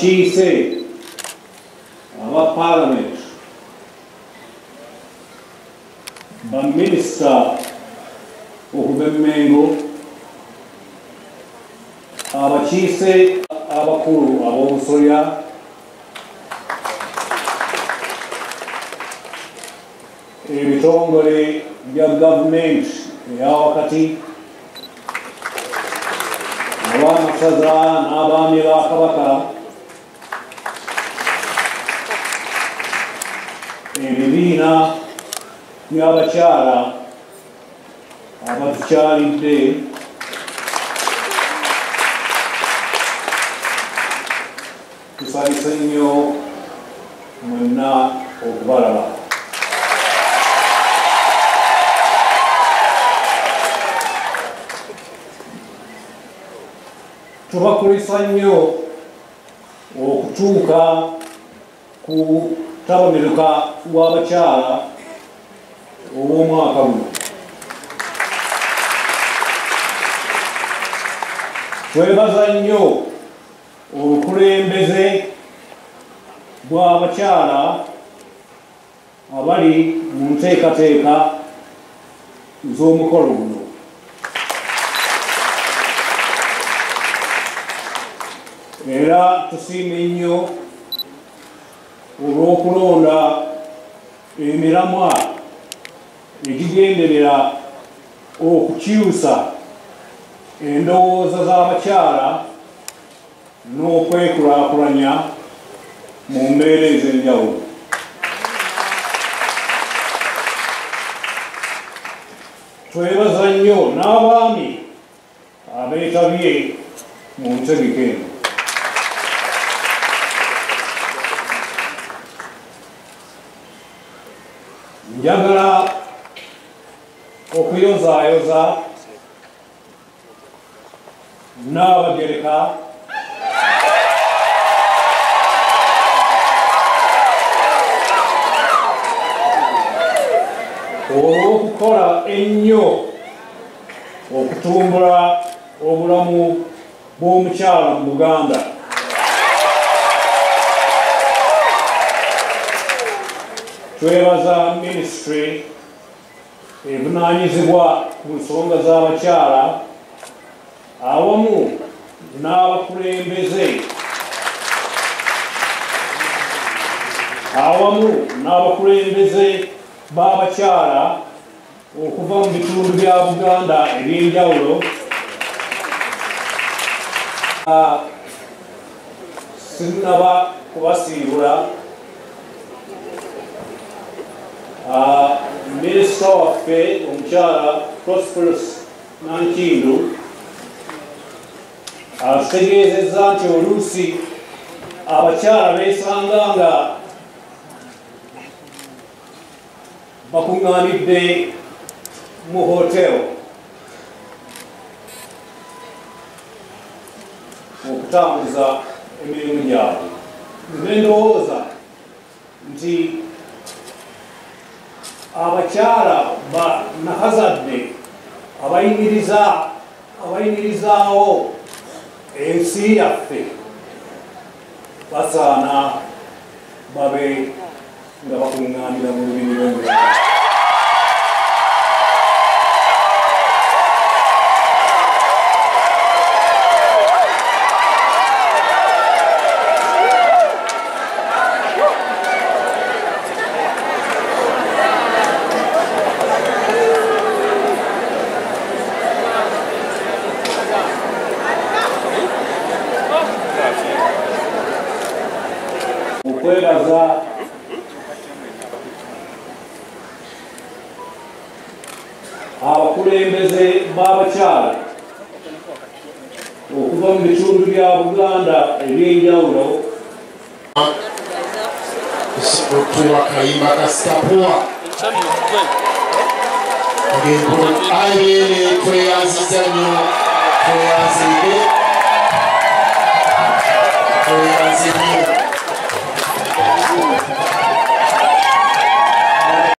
abakiise aba Parliament, baminisita okuva e Mengo, abakiise abakulu ab'obusolya, ebitongole bya gavumenti eyawakati, ab'amasaza n'abaami ba Kabaka, ebibiina by'abakyala abatukyalidde, tusanyuse nnyo mwenna okubalaba. Tubakulisa nnyo okutuuka ku taboneruka w'abakyala ow'omwaka guno. Twebaza nnyo obukulembeze bw'abakyala abali mu nteekateeka z'omukolo guno. Era tusiime nnyo olw'okulonda emiramwa egigenderera okukyusa endowooza z'abakyala n'okwekulaakulanya mu mbeera ez'enjawulo. Twebaza nnyo n'abaami abeetabye mu ntegeka eno. Njagala okuyozaayoza Naabagereka olw'okukola ennyo okutumbula obulamu bw'omukyala mu Buganda. Twebaza minisitule evunaanyizibwa ku nsonga z'abakyala awamu n'abakulembeze b'abakyala okuva mu bitundu bya Buganda eby'enjawulo. Sinnaba kubasiibula minisita waffe omukyala Prosperous Nankindu atutegeezezza nti oluusi abakyala beesanga nga bakuŋŋaanidde mu hoteri okutambuza emirimu gyabwe. Nze ndowooza nti abakyala ba nakazadde abayimirizaawo ensi yaffe basaana babe nga bakuŋŋaanira mu lubiri lw'omulala. Okwebaza abakulembeze b'abakyala okuva mu bitundu bya Buganda eby'enjawulo. Kutuwa kayimba kasitapuwa ayere tweyanziza nnyo tweyanzidde nnyo